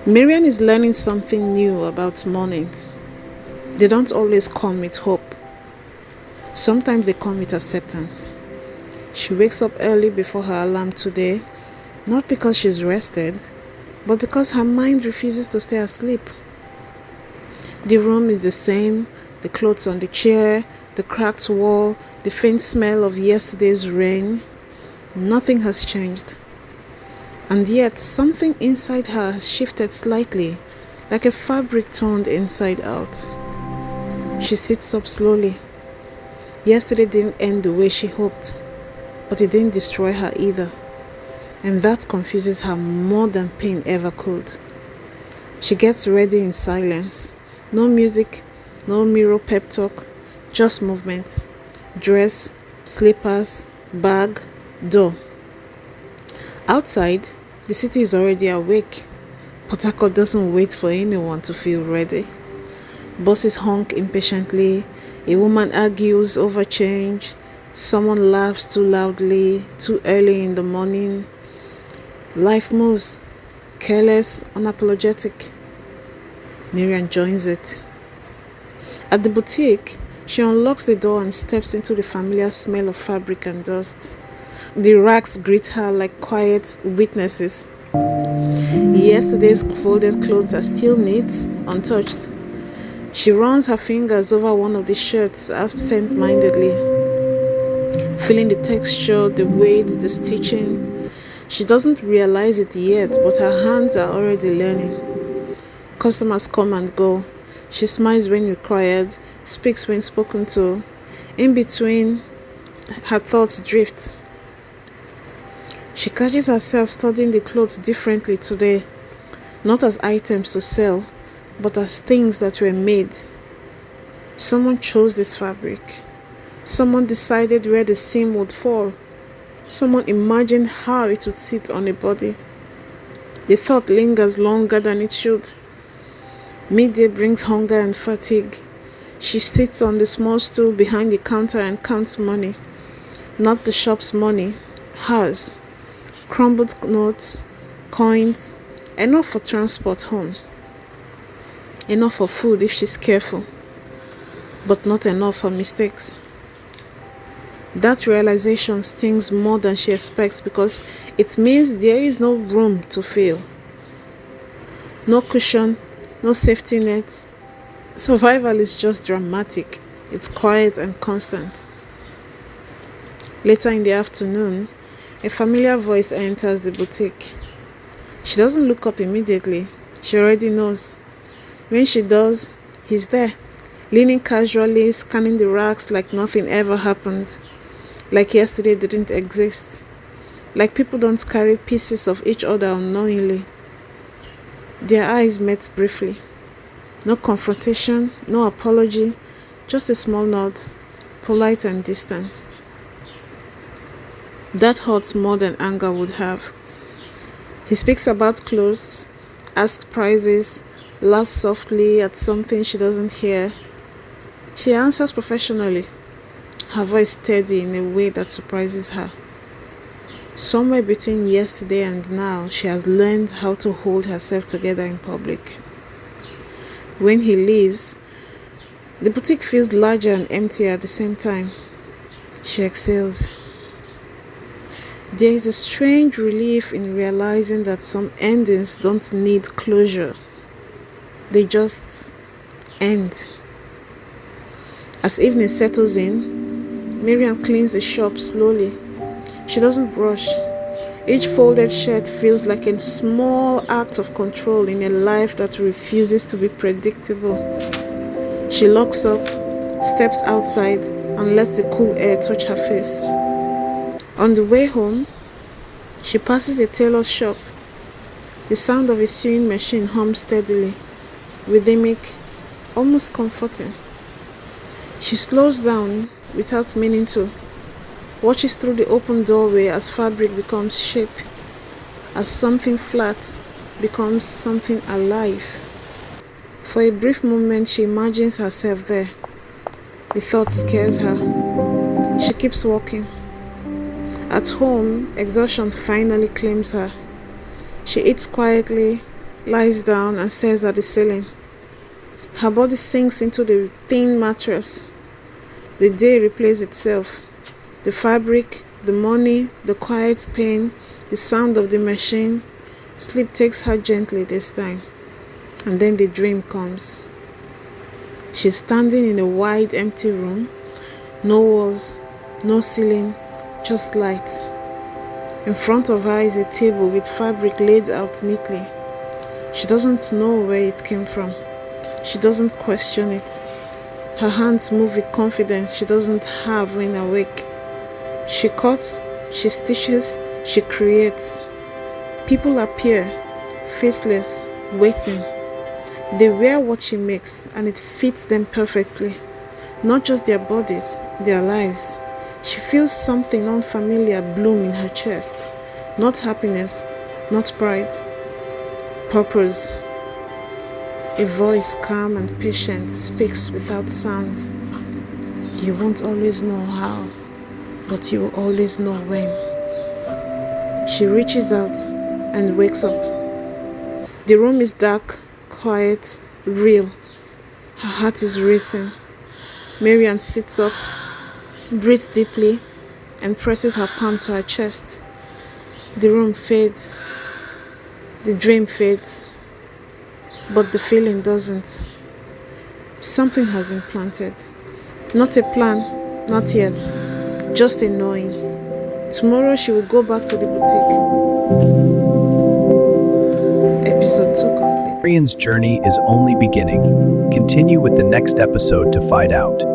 Maryann is learning something new about mornings. They don't always come with hope. Sometimes they come with acceptance. She wakes up early before her alarm today, not because she's rested, but because her mind refuses to stay asleep. The room is the same, the clothes on the chair, the cracked wall, the faint smell of yesterday's rain. Nothing has changed. And yet, something inside her has shifted slightly, like a fabric turned inside out. She sits up slowly. Yesterday didn't end the way she hoped, but it didn't destroy her either. And that confuses her more than pain ever could. She gets ready in silence. No music, no mirror pep talk, just movement. Dress, slippers, bag, door. Outside, the city is already awake. Port Harcourt doesn't wait for anyone to feel ready. Buses honk impatiently. A woman argues over change. Someone laughs too loudly, too early in the morning. Life moves, careless, unapologetic. Maryann joins it. At the boutique, she unlocks the door and steps into the familiar smell of fabric and dust. The racks greet her like quiet witnesses. Yesterday's folded clothes are still neat, untouched. She runs her fingers over one of the shirts absent-mindedly, feeling the texture, the weight, the stitching. She doesn't realize it yet, but her hands are already learning. Customers come and go. She smiles when required, speaks when spoken to. In between, her thoughts drift. She catches herself studying the clothes differently today, not as items to sell, but as things that were made. Someone chose this fabric. Someone decided where the seam would fall. Someone imagined how it would sit on a body. The thought lingers longer than it should. Midday brings hunger and fatigue. She sits on the small stool behind the counter and counts money. Not the shop's money, hers. Crumbled notes, coins, enough for transport home. Enough for food if she's careful, but not enough for mistakes. That realization stings more than she expects because it means there is no room to fail. No cushion, no safety net. Survival is just dramatic. It's quiet and constant. Later in the afternoon, a familiar voice enters the boutique. She doesn't look up immediately. She already knows. When she does, he's there, leaning casually, scanning the racks like nothing ever happened. Like yesterday didn't exist. Like people don't carry pieces of each other unknowingly. Their eyes met briefly. No confrontation, no apology, just a small nod, polite and distant. That hurts more than anger would have. He speaks about clothes, asks prices, laughs softly at something she doesn't hear. She answers professionally, her voice steady in a way that surprises her. Somewhere between yesterday and now, she has learned how to hold herself together in public. When he leaves, the boutique feels larger and emptier at the same time. She exhales. There is a strange relief in realizing that some endings don't need closure. They just end. As evening settles in, Maryann cleans the shop slowly. She doesn't rush. Each folded shirt feels like a small act of control in a life that refuses to be predictable. She locks up, steps outside, and lets the cool air touch her face. On the way home, she passes a tailor shop. The sound of a sewing machine hums steadily, rhythmic, almost comforting. She slows down without meaning to, watches through the open doorway as fabric becomes shape, as something flat becomes something alive. For a brief moment, she imagines herself there. The thought scares her. She keeps walking. At home, exhaustion finally claims her. She eats quietly, lies down and stares at the ceiling. Her body sinks into the thin mattress. The day replays itself. The fabric, the money, the quiet pain, the sound of the machine. Sleep takes her gently this time. And then the dream comes. She's standing in a wide, empty room. No walls, no ceiling, just light. In front of her is a table with fabric laid out neatly. She doesn't know where it came from. She doesn't question it. Her hands move with confidence she doesn't have when awake. She cuts, she stitches, she creates. People appear, faceless, waiting. They wear what she makes and it fits them perfectly. Not just their bodies, their lives. She feels something unfamiliar bloom in her chest. Not happiness, not pride. Purpose. A voice calm and patient speaks without sound. You won't always know how, but you will always know when. She reaches out and wakes up. The room is dark, quiet, real. Her heart is racing. Maryann sits up, breathes deeply, and presses her palm to her chest. The room fades. The dream fades. But the feeling doesn't. Something has been planted. Not a plan, not yet. Just a knowing. Tomorrow she will go back to the boutique. Episode 2 complete. Maryann's journey is only beginning. Continue with the next episode to find out.